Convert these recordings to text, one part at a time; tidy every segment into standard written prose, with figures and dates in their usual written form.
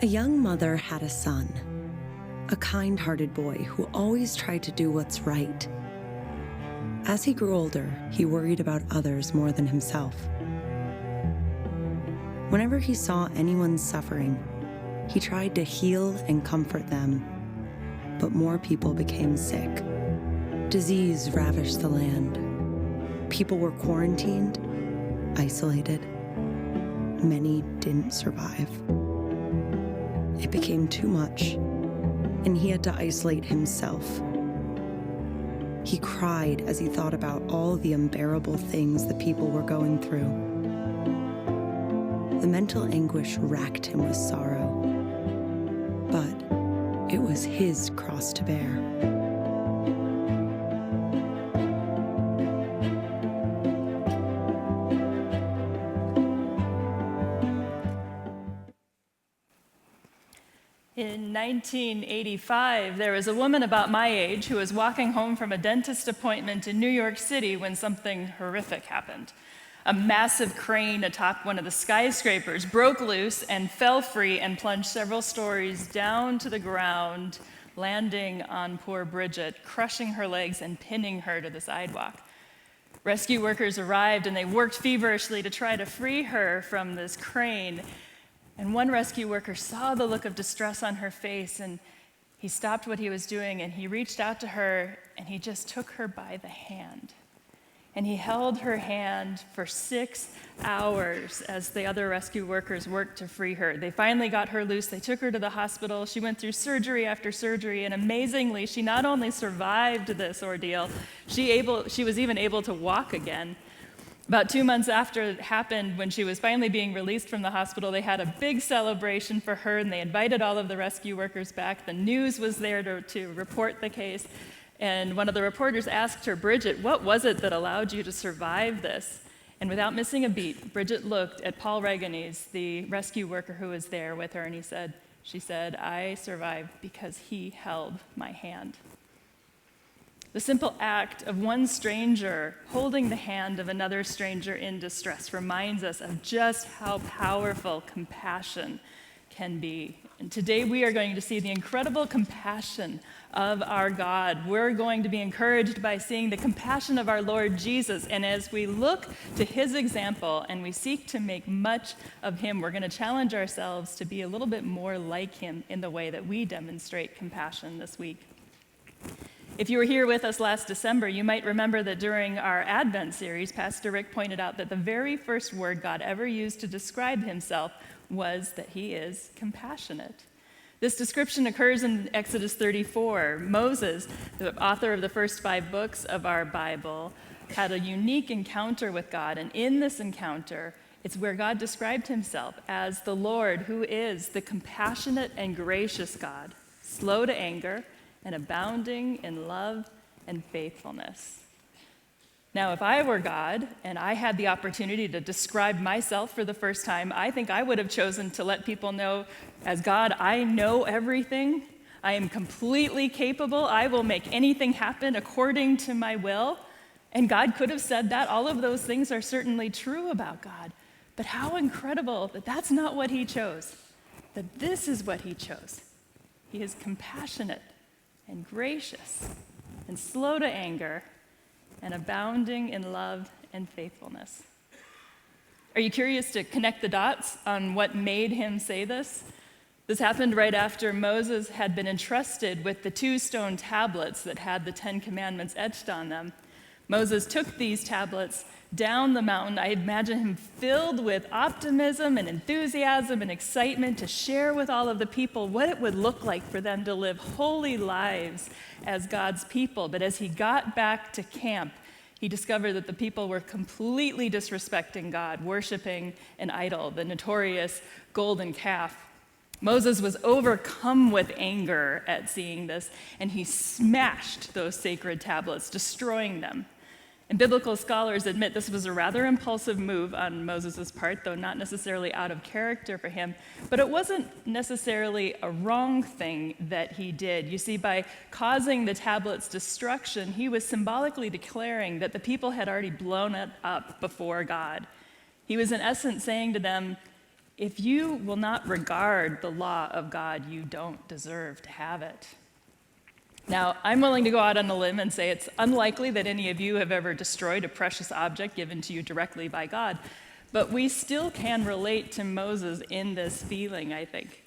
A young mother had a son, a kind-hearted boy who always tried to do what's right. As he grew older, he worried about others more than himself. Whenever he saw anyone suffering, he tried to heal and comfort them, but more people became sick. Disease ravaged the land. People were quarantined, isolated. Many didn't survive. It became too much, and he had to isolate himself. He cried as he thought about all the unbearable things the people were going through. The mental anguish racked him with sorrow, but it was his cross to bear. In 1985, there was a woman about my age who was walking home from a dentist appointment in New York City when something horrific happened. A massive crane atop one of the skyscrapers broke loose and fell free and plunged several stories down to the ground, landing on poor Bridget, crushing her legs and pinning her to the sidewalk. Rescue workers arrived and they worked feverishly to try to free her from this crane. And one rescue worker saw the look of distress on her face, and he stopped what he was doing, and he reached out to her, and he just took her by the hand. And he held her hand for 6 hours as the other rescue workers worked to free her. They finally got her loose. They took her to the hospital. She went through surgery after surgery, and amazingly, she not only survived this ordeal, she was even able to walk again. About 2 months after it happened, when she was finally being released from the hospital, they had a big celebration for her, and they invited all of the rescue workers back. The news was there to report the case, and one of the reporters asked her, "Bridget, what was it that allowed you to survive this?" And without missing a beat, Bridget looked at Paul Reganes, the rescue worker who was there with her, and she said, "I survived because he held my hand." The simple act of one stranger holding the hand of another stranger in distress reminds us of just how powerful compassion can be. And today we are going to see the incredible compassion of our God. We're going to be encouraged by seeing the compassion of our Lord Jesus. And as we look to his example and we seek to make much of him, we're going to challenge ourselves to be a little bit more like him in the way that we demonstrate compassion this week. If you were here with us last December, you might remember that during our Advent series, Pastor Rick pointed out that the very first word God ever used to describe himself was that he is compassionate. This description occurs in Exodus 34. Moses, the author of the first 5 books of our Bible, had a unique encounter with God, and in this encounter, it's where God described himself as the Lord, who is the compassionate and gracious God, slow to anger, and abounding in love and faithfulness. Now, if I were God and I had the opportunity to describe myself for the first time, I think I would have chosen to let people know, as God, I know everything. I am completely capable. I will make anything happen according to my will. And God could have said that. All of those things are certainly true about God. But how incredible that that's not what he chose, that this is what he chose. He is compassionate and gracious, and slow to anger, and abounding in love and faithfulness. Are you curious to connect the dots on what made him say this? This happened right after Moses had been entrusted with the 2 stone tablets that had the 10 Commandments etched on them. Moses took these tablets down the mountain. I imagine him filled with optimism and enthusiasm and excitement to share with all of the people what it would look like for them to live holy lives as God's people. But as he got back to camp, he discovered that the people were completely disrespecting God, worshiping an idol, the notorious golden calf. Moses was overcome with anger at seeing this, and he smashed those sacred tablets, destroying them. And biblical scholars admit this was a rather impulsive move on Moses' part, though not necessarily out of character for him. But it wasn't necessarily a wrong thing that he did. You see, by causing the tablets' destruction, he was symbolically declaring that the people had already blown it up before God. He was in essence saying to them, if you will not regard the law of God, you don't deserve to have it. Now, I'm willing to go out on a limb and say it's unlikely that any of you have ever destroyed a precious object given to you directly by God, but we still can relate to Moses in this feeling, I think,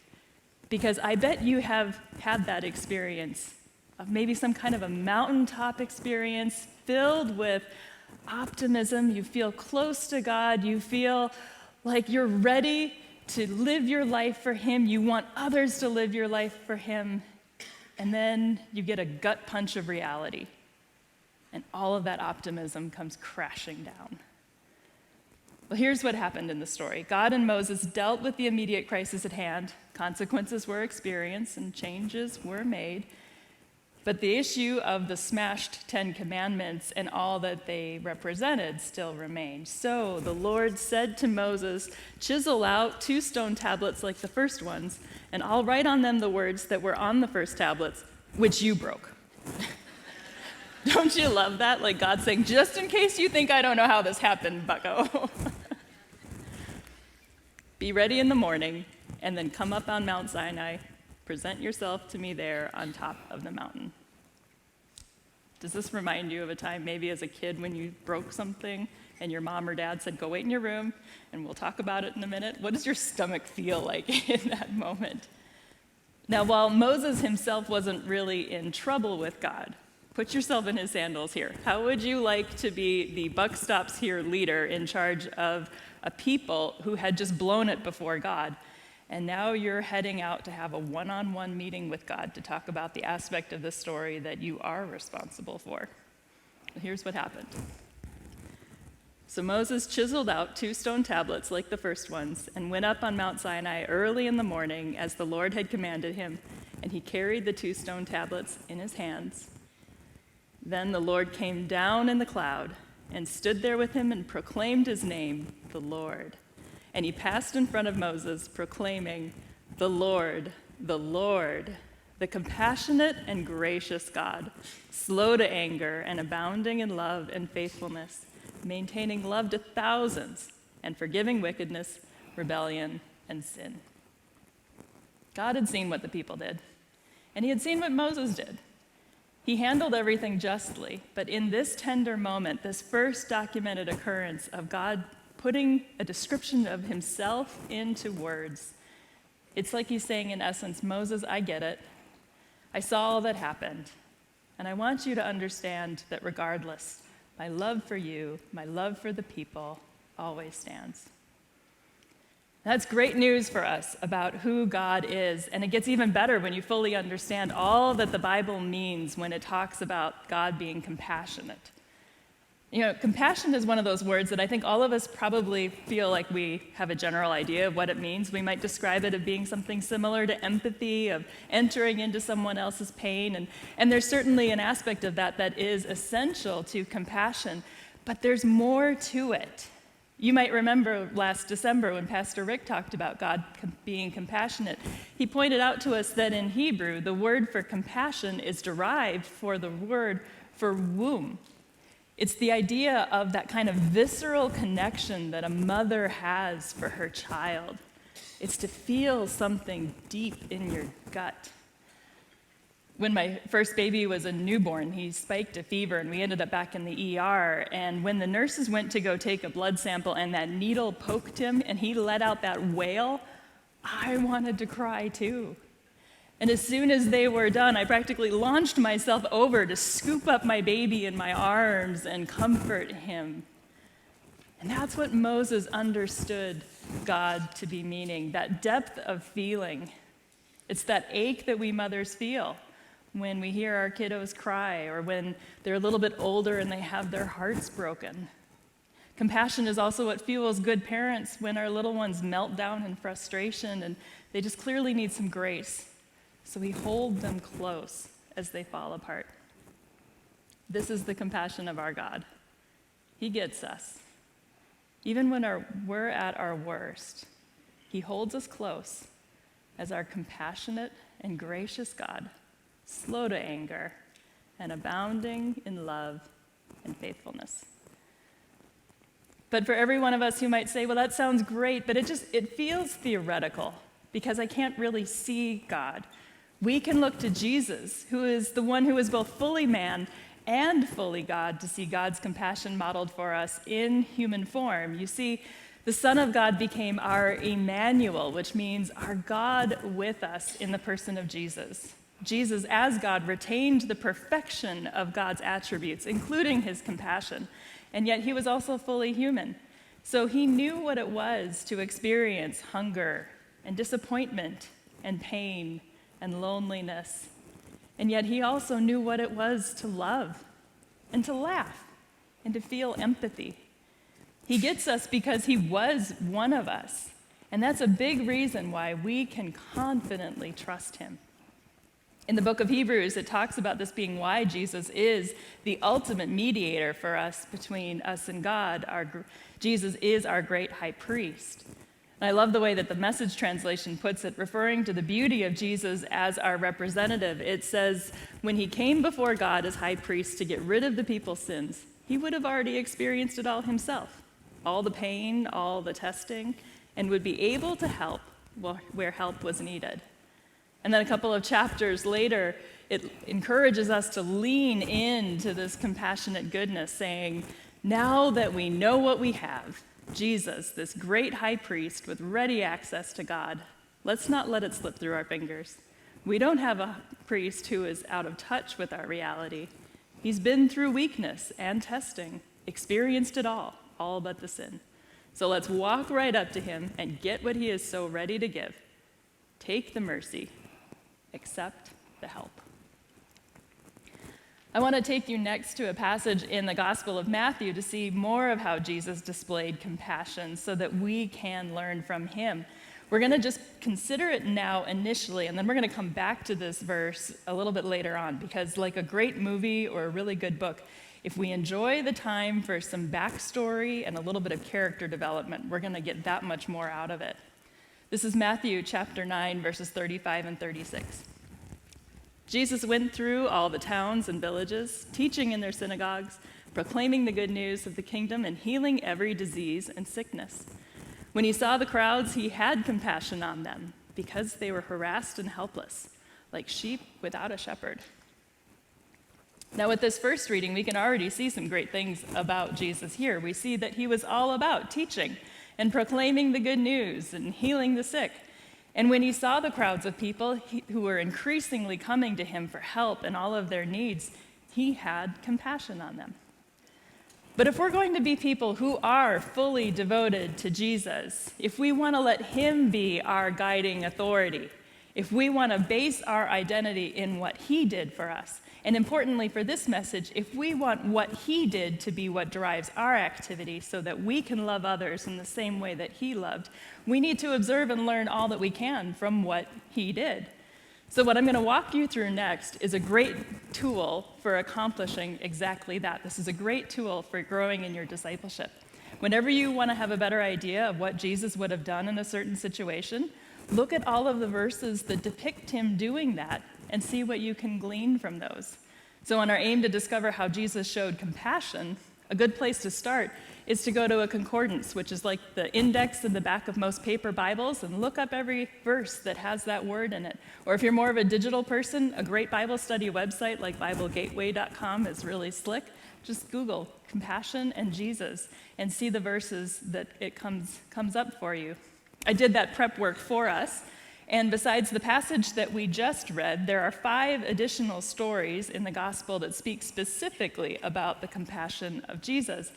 because I bet you have had that experience of maybe some kind of a mountaintop experience filled with optimism. You feel close to God. You feel like you're ready to live your life for Him. You want others to live your life for Him. And then you get a gut punch of reality. And all of that optimism comes crashing down. Well, here's what happened in the story. God and Moses dealt with the immediate crisis at hand. Consequences were experienced and changes were made. But the issue of the smashed 10 Commandments and all that they represented still remained. So the Lord said to Moses, "Chisel out 2 stone tablets like the first ones, and I'll write on them the words that were on the first tablets, which you broke." Don't you love that? Like God saying, just in case you think I don't know how this happened, bucko. Be ready in the morning, and then come up on Mount Sinai. Present yourself to me there on top of the mountain. Does this remind you of a time maybe as a kid when you broke something and your mom or dad said, "Go wait in your room and we'll talk about it in a minute"? What does your stomach feel like in that moment? Now, while Moses himself wasn't really in trouble with God, put yourself in his sandals here. How would you like to be the buck stops here leader in charge of a people who had just blown it before God? And now you're heading out to have a one-on-one meeting with God to talk about the aspect of the story that you are responsible for. Well, here's what happened. So Moses chiseled out 2 stone tablets like the first ones and went up on Mount Sinai early in the morning as the Lord had commanded him, and he carried the 2 stone tablets in his hands. Then the Lord came down in the cloud and stood there with him and proclaimed his name, the Lord. And he passed in front of Moses, proclaiming, the Lord, the compassionate and gracious God, slow to anger and abounding in love and faithfulness, maintaining love to thousands and forgiving wickedness, rebellion, and sin." God had seen what the people did, and he had seen what Moses did. He handled everything justly, but in this tender moment, this first documented occurrence of God putting a description of himself into words, it's like he's saying, in essence, "Moses, I get it. I saw all that happened. And I want you to understand that regardless, my love for you, my love for the people, always stands." That's great news for us about who God is. And it gets even better when you fully understand all that the Bible means when it talks about God being compassionate. You know, compassion is one of those words that I think all of us probably feel like we have a general idea of what it means. We might describe it as being something similar to empathy, of entering into someone else's pain. And there's certainly an aspect of that that is essential to compassion, but there's more to it. You might remember last December when Pastor Rick talked about God being compassionate. He pointed out to us that in Hebrew, the word for compassion is derived from the word for womb. It's the idea of that kind of visceral connection that a mother has for her child. It's to feel something deep in your gut. When my first baby was a newborn, he spiked a fever, and we ended up back in the ER. And when the nurses went to go take a blood sample and that needle poked him and he let out that wail, I wanted to cry too. And as soon as they were done, I practically launched myself over to scoop up my baby in my arms and comfort him. And that's what Moses understood God to be meaning, that depth of feeling. It's that ache that we mothers feel when we hear our kiddos cry or when they're a little bit older and they have their hearts broken. Compassion is also what fuels good parents when our little ones melt down in frustration and they just clearly need some grace. So we hold them close as they fall apart. This is the compassion of our God. He gets us. Even when we're at our worst, he holds us close as our compassionate and gracious God, slow to anger and abounding in love and faithfulness. But for every one of us who might say, well, that sounds great, but it feels theoretical because I can't really see God. We can look to Jesus, who is the one who is both fully man and fully God, to see God's compassion modeled for us in human form. You see, the Son of God became our Emmanuel, which means our God with us in the person of Jesus. Jesus, as God, retained the perfection of God's attributes, including his compassion, and yet he was also fully human. So he knew what it was to experience hunger and disappointment and pain and loneliness. And yet he also knew what it was to love and to laugh and to feel empathy. He gets us because he was one of us. And that's a big reason why we can confidently trust him. In the book of Hebrews, it talks about this being why Jesus is the ultimate mediator for us, between us and God. Jesus is our great high priest. And I love the way that the Message translation puts it, referring to the beauty of Jesus as our representative. It says, when he came before God as high priest to get rid of the people's sins, he would have already experienced it all himself, all the pain, all the testing, and would be able to help where help was needed. And then a couple of chapters later, it encourages us to lean into this compassionate goodness, saying, now that we know what we have, Jesus, this great high priest with ready access to God, let's not let it slip through our fingers. We don't have a priest who is out of touch with our reality. He's been through weakness and testing, experienced it all but the sin. So let's walk right up to him and get what he is so ready to give. Take the mercy. Accept the help. I want to take you next to a passage in the Gospel of Matthew to see more of how Jesus displayed compassion so that we can learn from him. We're going to just consider it now initially, and then we're going to come back to this verse a little bit later on, because like a great movie or a really good book, if we enjoy the time for some backstory and a little bit of character development, we're going to get that much more out of it. This is Matthew chapter 9, verses 35 and 36. Jesus went through all the towns and villages, teaching in their synagogues, proclaiming the good news of the kingdom, and healing every disease and sickness. When he saw the crowds, he had compassion on them, because they were harassed and helpless, like sheep without a shepherd. Now, with this first reading, we can already see some great things about Jesus here. We see that he was all about teaching and proclaiming the good news and healing the sick. And when he saw the crowds of people who were increasingly coming to him for help in all of their needs, he had compassion on them. But if we're going to be people who are fully devoted to Jesus, if we want to let him be our guiding authority, if we want to base our identity in what he did for us, and importantly for this message, if we want what he did to be what drives our activity so that we can love others in the same way that he loved, we need to observe and learn all that we can from what he did. So what I'm going to walk you through next is a great tool for accomplishing exactly that. This is a great tool for growing in your discipleship. Whenever you want to have a better idea of what Jesus would have done in a certain situation, look at all of the verses that depict him doing that and see what you can glean from those. So on our aim to discover how Jesus showed compassion, a good place to start is to go to a concordance, which is like the index in the back of most paper Bibles, and look up every verse that has that word in it. Or if you're more of a digital person, a great Bible study website like BibleGateway.com is really slick. Just Google compassion and Jesus and see the verses that it comes up for you. I did that prep work for us. And besides the passage that we just read, there are 5 additional stories in the gospel that speak specifically about the compassion of Jesus.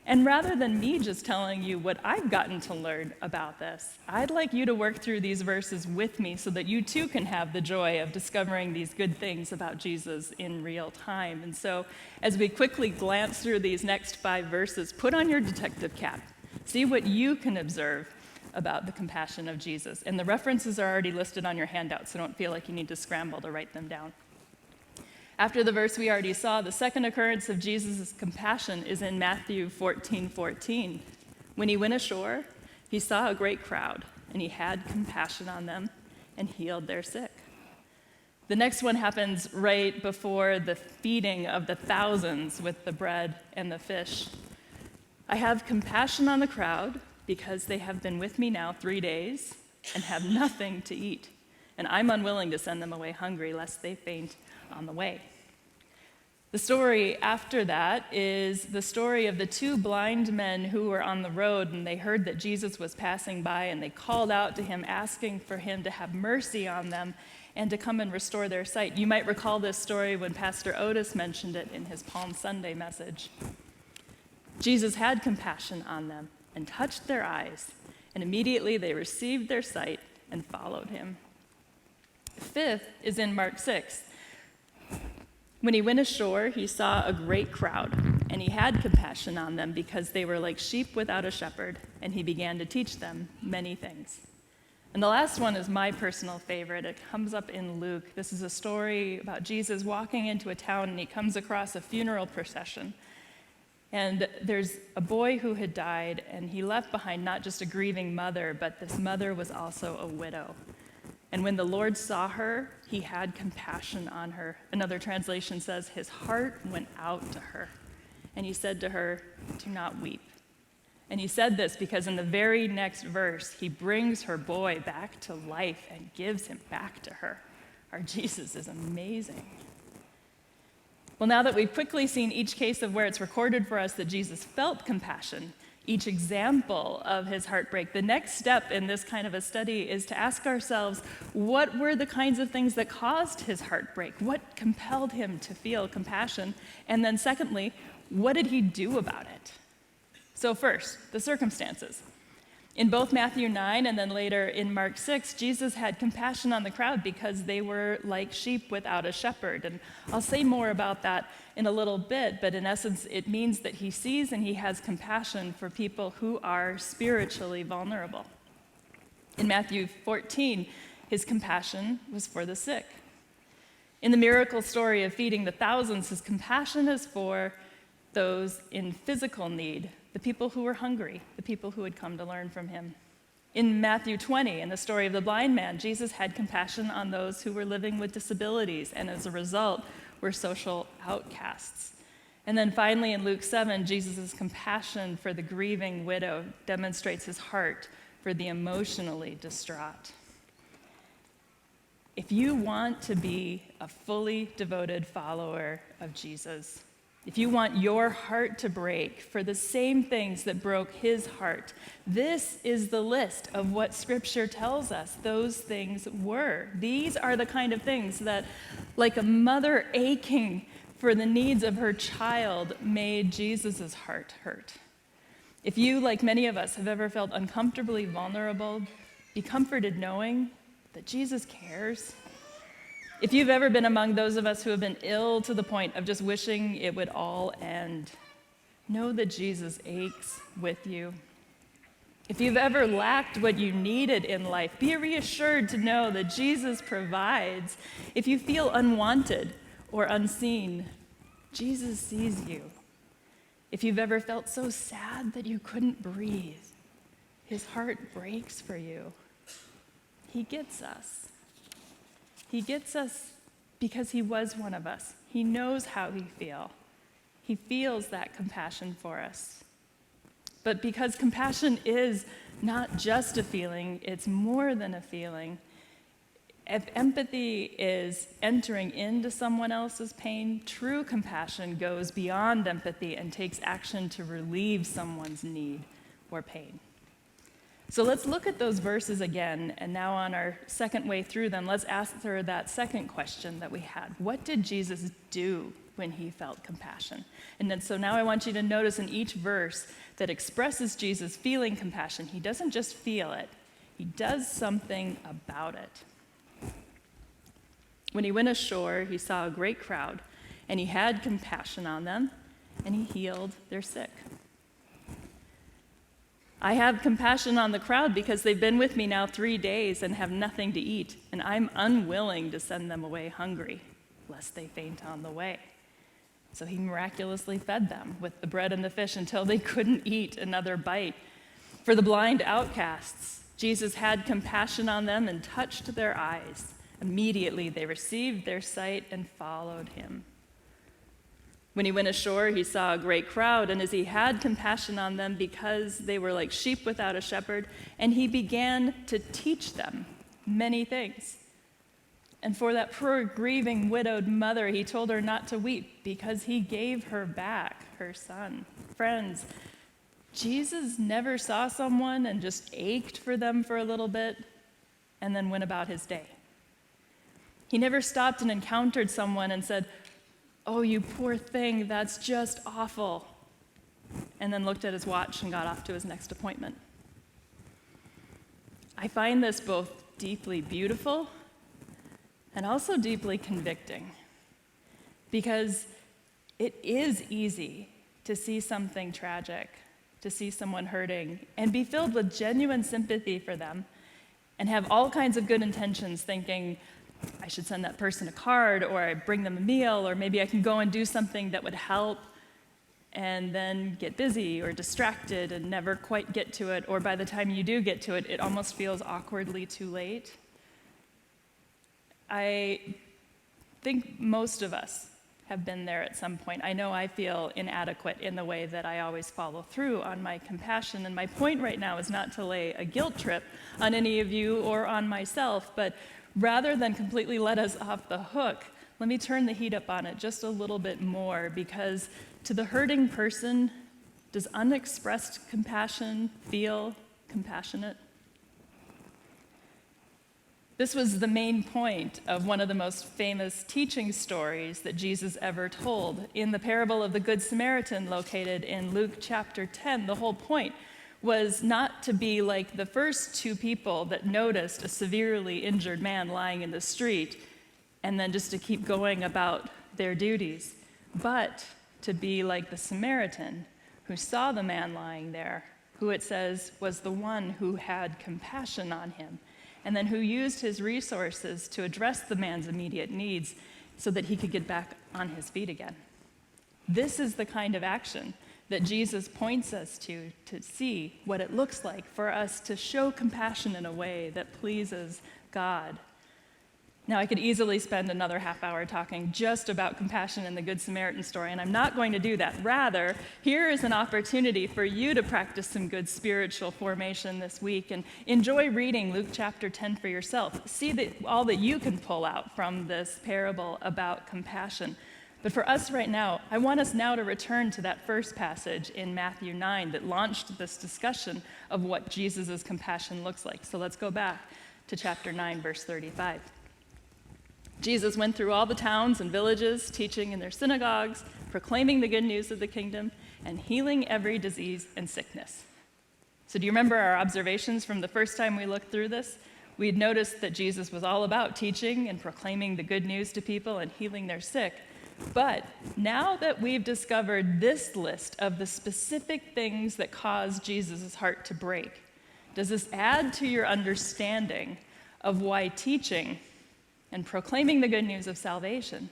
And rather than me just telling you what I've gotten to learn about this, I'd like you to work through these verses with me so that you too can have the joy of discovering these good things about Jesus in real time. And so as we quickly glance through these next 5 verses, put on your detective cap. See what you can observe about the compassion of Jesus. And the references are already listed on your handout, so don't feel like you need to scramble to write them down. After the verse we already saw, the second occurrence of Jesus' compassion is in Matthew 14:14. When he went ashore, he saw a great crowd, and he had compassion on them and healed their sick. The next one happens right before the feeding of the thousands with the bread and the fish. I have compassion on the crowd because they have been with me now 3 days and have nothing to eat, and I'm unwilling to send them away hungry lest they faint on the way. The story after that is the story of the 2 blind men who were on the road, and they heard that Jesus was passing by, and they called out to him, asking for him to have mercy on them and to come and restore their sight. You might recall this story when Pastor Otis mentioned it in his Palm Sunday message. Jesus had compassion on them and touched their eyes, and immediately they received their sight and followed him. Fifth is in Mark 6. When he went ashore, he saw a great crowd, and he had compassion on them because they were like sheep without a shepherd, and he began to teach them many things. And the last one is my personal favorite. It comes up in Luke. This is a story about Jesus walking into a town, and he comes across a funeral procession. And there's a boy who had died, and he left behind not just a grieving mother, but this mother was also a widow. And when the Lord saw her, he had compassion on her. Another translation says, his heart went out to her. And he said to her, do not weep. And he said this because in the very next verse, he brings her boy back to life and gives him back to her. Our Jesus is amazing. Well, now that we've quickly seen each case of where it's recorded for us that Jesus felt compassion, each example of his heartbreak, the next step in this kind of a study is to ask ourselves, what were the kinds of things that caused his heartbreak? What compelled him to feel compassion? And then secondly, what did he do about it? So first, the circumstances. In both Matthew 9 and then later in Mark 6, Jesus had compassion on the crowd because they were like sheep without a shepherd. And I'll say more about that in a little bit, but in essence, it means that he sees and he has compassion for people who are spiritually vulnerable. In Matthew 14, his compassion was for the sick. In the miracle story of feeding the thousands, his compassion is for those in physical need, the people who were hungry, the people who had come to learn from him. In Matthew 20, in the story of the blind man, Jesus had compassion on those who were living with disabilities and as a result were social outcasts. And then finally in Luke 7, Jesus' compassion for the grieving widow demonstrates his heart for the emotionally distraught. If you want to be a fully devoted follower of Jesus, if you want your heart to break for the same things that broke his heart, this is the list of what Scripture tells us those things were. These are the kind of things that, like a mother aching for the needs of her child, made Jesus' heart hurt. If you, like many of us, have ever felt uncomfortably vulnerable, be comforted knowing that Jesus cares. If you've ever been among those of us who have been ill to the point of just wishing it would all end, know that Jesus aches with you. If you've ever lacked what you needed in life, be reassured to know that Jesus provides. If you feel unwanted or unseen, Jesus sees you. If you've ever felt so sad that you couldn't breathe, his heart breaks for you. He gets us. He gets us because he was one of us. He knows how we feel. He feels that compassion for us. But because compassion is not just a feeling, it's more than a feeling. If empathy is entering into someone else's pain, true compassion goes beyond empathy and takes action to relieve someone's need or pain. So let's look at those verses again, and now on our second way through them, let's answer that second question that we had. What did Jesus do when he felt compassion? And then so now I want you to notice in each verse that expresses Jesus feeling compassion, he doesn't just feel it, he does something about it. When he went ashore, he saw a great crowd, and he had compassion on them, and he healed their sick. I have compassion on the crowd because they've been with me now 3 days and have nothing to eat, and I'm unwilling to send them away hungry, lest they faint on the way. So he miraculously fed them with the bread and the fish until they couldn't eat another bite. For the blind outcasts, Jesus had compassion on them and touched their eyes. Immediately they received their sight and followed him. When he went ashore, he saw a great crowd, and as he had compassion on them because they were like sheep without a shepherd, and he began to teach them many things. And for that poor, grieving, widowed mother, he told her not to weep because he gave her back her son. Friends, Jesus never saw someone and just ached for them for a little bit and then went about his day. He never stopped and encountered someone and said, "Oh, you poor thing, that's just awful," and then looked at his watch and got off to his next appointment. I find this both deeply beautiful and also deeply convicting, because it is easy to see something tragic, to see someone hurting, and be filled with genuine sympathy for them, and have all kinds of good intentions, thinking, I should send that person a card, or I bring them a meal, or maybe I can go and do something that would help, and then get busy or distracted and never quite get to it, or by the time you do get to it, it almost feels awkwardly too late. I think most of us have been there at some point. I know I feel inadequate in the way that I always follow through on my compassion, and my point right now is not to lay a guilt trip on any of you or on myself, but rather than completely let us off the hook, let me turn the heat up on it just a little bit more, because to the hurting person, does unexpressed compassion feel compassionate? This was the main point of one of the most famous teaching stories that Jesus ever told. In the parable of the Good Samaritan, located in Luke chapter 10, the whole point was not to be like the first two people that noticed a severely injured man lying in the street and then just to keep going about their duties, but to be like the Samaritan who saw the man lying there, who it says was the one who had compassion on him, and then who used his resources to address the man's immediate needs so that he could get back on his feet again. This is the kind of action that Jesus points us to see what it looks like for us to show compassion in a way that pleases God. Now, I could easily spend another half hour talking just about compassion in the Good Samaritan story, and I'm not going to do that. Rather, here is an opportunity for you to practice some good spiritual formation this week and enjoy reading Luke chapter 10 for yourself. See all that you can pull out from this parable about compassion. But for us right now, I want us now to return to that first passage in Matthew 9 that launched this discussion of what Jesus' compassion looks like. So let's go back to chapter 9, verse 35. Jesus went through all the towns and villages, teaching in their synagogues, proclaiming the good news of the kingdom, and healing every disease and sickness. So do you remember our observations from the first time we looked through this? We'd noticed that Jesus was all about teaching and proclaiming the good news to people and healing their sick. But now that we've discovered this list of the specific things that caused Jesus' heart to break, does this add to your understanding of why teaching and proclaiming the good news of salvation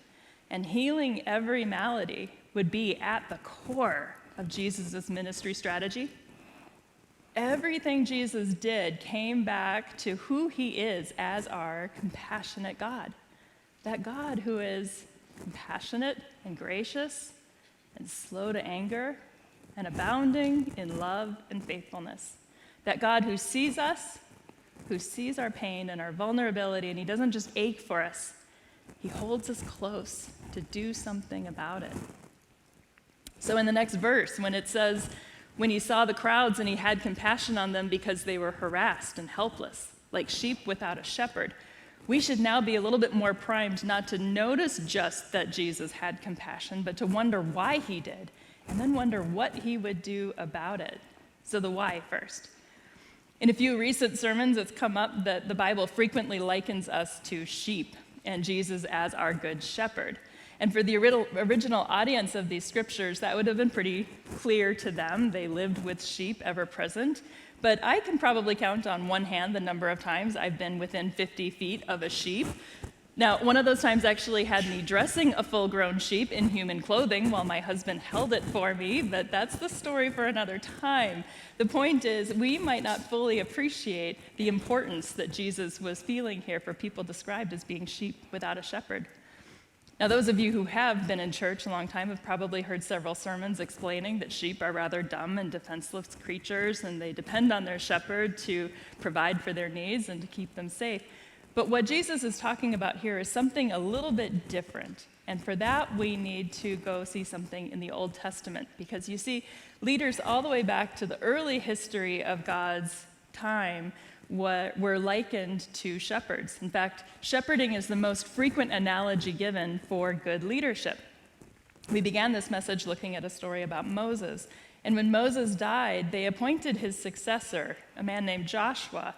and healing every malady would be at the core of Jesus' ministry strategy? Everything Jesus did came back to who he is as our compassionate God. That God who is compassionate and gracious and slow to anger and abounding in love and faithfulness. That God who sees us, who sees our pain and our vulnerability, and he doesn't just ache for us, he holds us close to do something about it. So in the next verse, when it says, when he saw the crowds and he had compassion on them because they were harassed and helpless, like sheep without a shepherd, we should now be a little bit more primed not to notice just that Jesus had compassion, but to wonder why he did, and then wonder what he would do about it. So the why first. In a few recent sermons, it's come up that the Bible frequently likens us to sheep and Jesus as our good shepherd. And for the original audience of these scriptures, that would have been pretty clear to them. They lived with sheep ever present. But I can probably count on one hand the number of times I've been within 50 feet of a sheep. Now, one of those times actually had me dressing a full-grown sheep in human clothing while my husband held it for me, but that's the story for another time. The point is, we might not fully appreciate the importance that Jesus was feeling here for people described as being sheep without a shepherd. Now, those of you who have been in church a long time have probably heard several sermons explaining that sheep are rather dumb and defenseless creatures, and they depend on their shepherd to provide for their needs and to keep them safe. But what Jesus is talking about here is something a little bit different. And for that, we need to go see something in the Old Testament. Because you see, leaders all the way back to the early history of God's time were likened to shepherds. In fact, shepherding is the most frequent analogy given for good leadership. We began this message looking at a story about Moses. And when Moses died, they appointed his successor, a man named Joshua,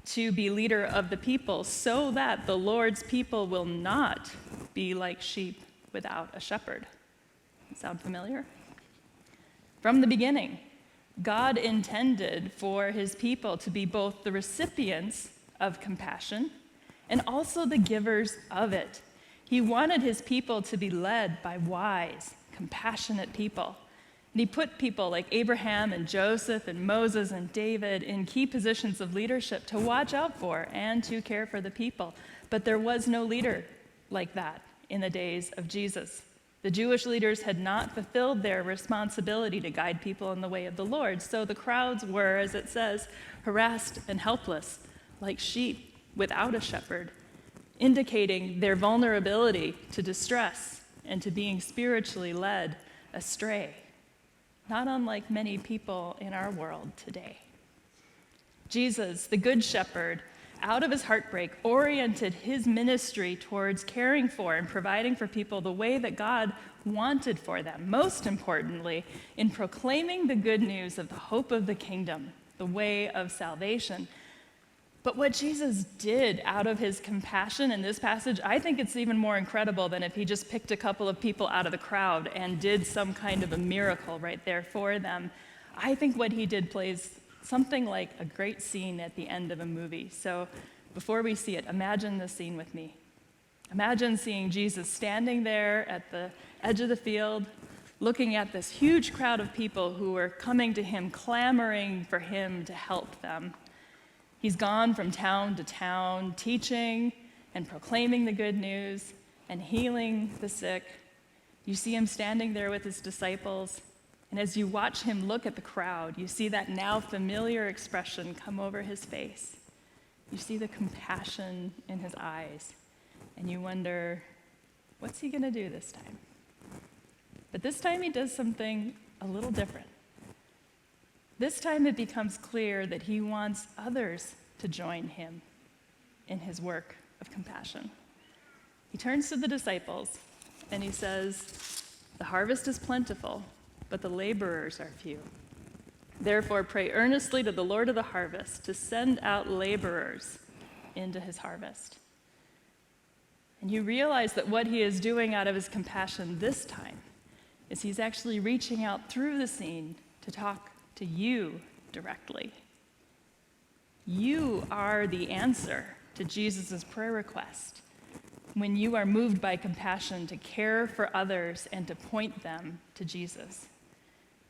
to be leader of the people so that the Lord's people will not be like sheep without a shepherd. Sound familiar? From the beginning, God intended for his people to be both the recipients of compassion and also the givers of it. He wanted his people to be led by wise, compassionate people. And he put people like Abraham and Joseph and Moses and David in key positions of leadership to watch out for and to care for the people. But there was no leader like that in the days of Jesus. The Jewish leaders had not fulfilled their responsibility to guide people in the way of the Lord, so the crowds were, as it says, harassed and helpless, like sheep without a shepherd, indicating their vulnerability to distress and to being spiritually led astray, not unlike many people in our world today. Jesus, the Good Shepherd, out of his heartbreak, oriented his ministry towards caring for and providing for people the way that God wanted for them. Most importantly, in proclaiming the good news of the hope of the kingdom, the way of salvation. But what Jesus did out of his compassion in this passage, I think it's even more incredible than if he just picked a couple of people out of the crowd and did some kind of a miracle right there for them. I think what he did plays something like a great scene at the end of a movie. So before we see it, imagine this scene with me. Imagine seeing Jesus standing there at the edge of the field, looking at this huge crowd of people who were coming to him, clamoring for him to help them. He's gone from town to town, teaching and proclaiming the good news and healing the sick. You see him standing there with his disciples. And as you watch him look at the crowd, you see that now familiar expression come over his face. You see the compassion in his eyes, and you wonder, what's he going to do this time? But this time he does something a little different. This time it becomes clear that he wants others to join him in his work of compassion. He turns to the disciples, and he says, "The harvest is plentiful, but the laborers are few. Therefore, pray earnestly to the Lord of the harvest to send out laborers into his harvest." And you realize that what he is doing out of his compassion this time is he's actually reaching out through the scene to talk to you directly. You are the answer to Jesus' prayer request when you are moved by compassion to care for others and to point them to Jesus.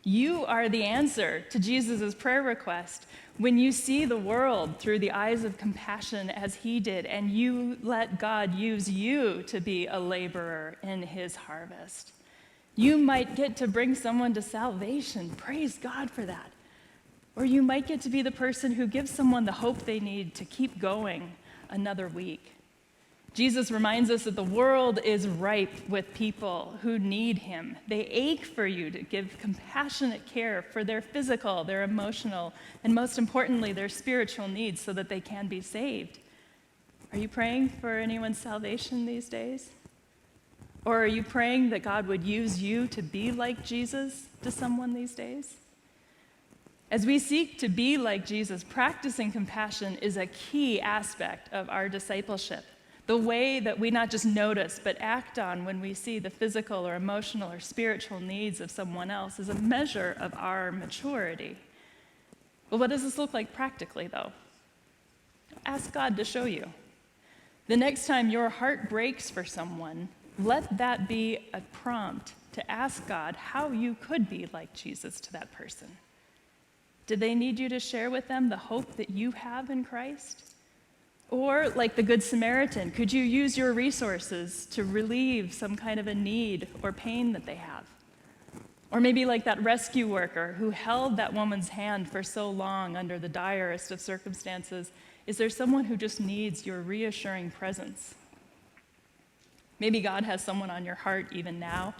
You are the answer to Jesus' prayer request when you see the world through the eyes of compassion as he did, and you let God use you to be a laborer in his harvest. You might get to bring someone to salvation. Praise God for that. Or you might get to be the person who gives someone the hope they need to keep going another week. Jesus reminds us that the world is ripe with people who need him. They ache for you to give compassionate care for their physical, their emotional, and most importantly, their spiritual needs so that they can be saved. Are you praying for anyone's salvation these days? Or are you praying that God would use you to be like Jesus to someone these days? As we seek to be like Jesus, practicing compassion is a key aspect of our discipleship. The way that we not just notice, but act on when we see the physical or emotional or spiritual needs of someone else is a measure of our maturity. Well, what does this look like practically, though? Ask God to show you. The next time your heart breaks for someone, let that be a prompt to ask God how you could be like Jesus to that person. Did they need you to share with them the hope that you have in Christ? Or, like the Good Samaritan, could you use your resources to relieve some kind of a need or pain that they have? Or maybe like that rescue worker who held that woman's hand for so long under the direst of circumstances. Is there someone who just needs your reassuring presence? Maybe God has someone on your heart even now.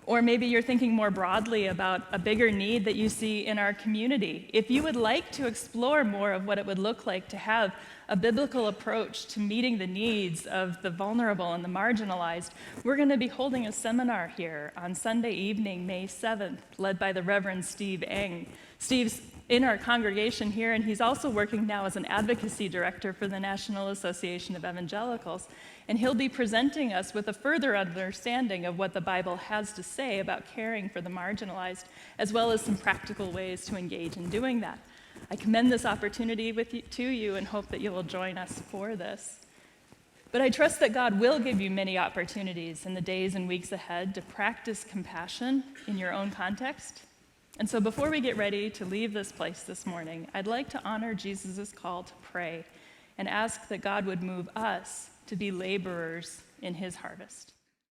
Or maybe you're thinking more broadly about a bigger need that you see in our community. If you would like to explore more of what it would look like to have a biblical approach to meeting the needs of the vulnerable and the marginalized, we're going to be holding a seminar here on Sunday evening, May 7th, led by the Reverend Steve Eng. Steve's in our congregation here, and he's also working now as an advocacy director for the National Association of Evangelicals. And he'll be presenting us with a further understanding of what the Bible has to say about caring for the marginalized, as well as some practical ways to engage in doing that. I commend this opportunity to you and hope that you will join us for this. But I trust that God will give you many opportunities in the days and weeks ahead to practice compassion in your own context. And so before we get ready to leave this place this morning, I'd like to honor Jesus' call to pray and ask that God would move us to be laborers in his harvest.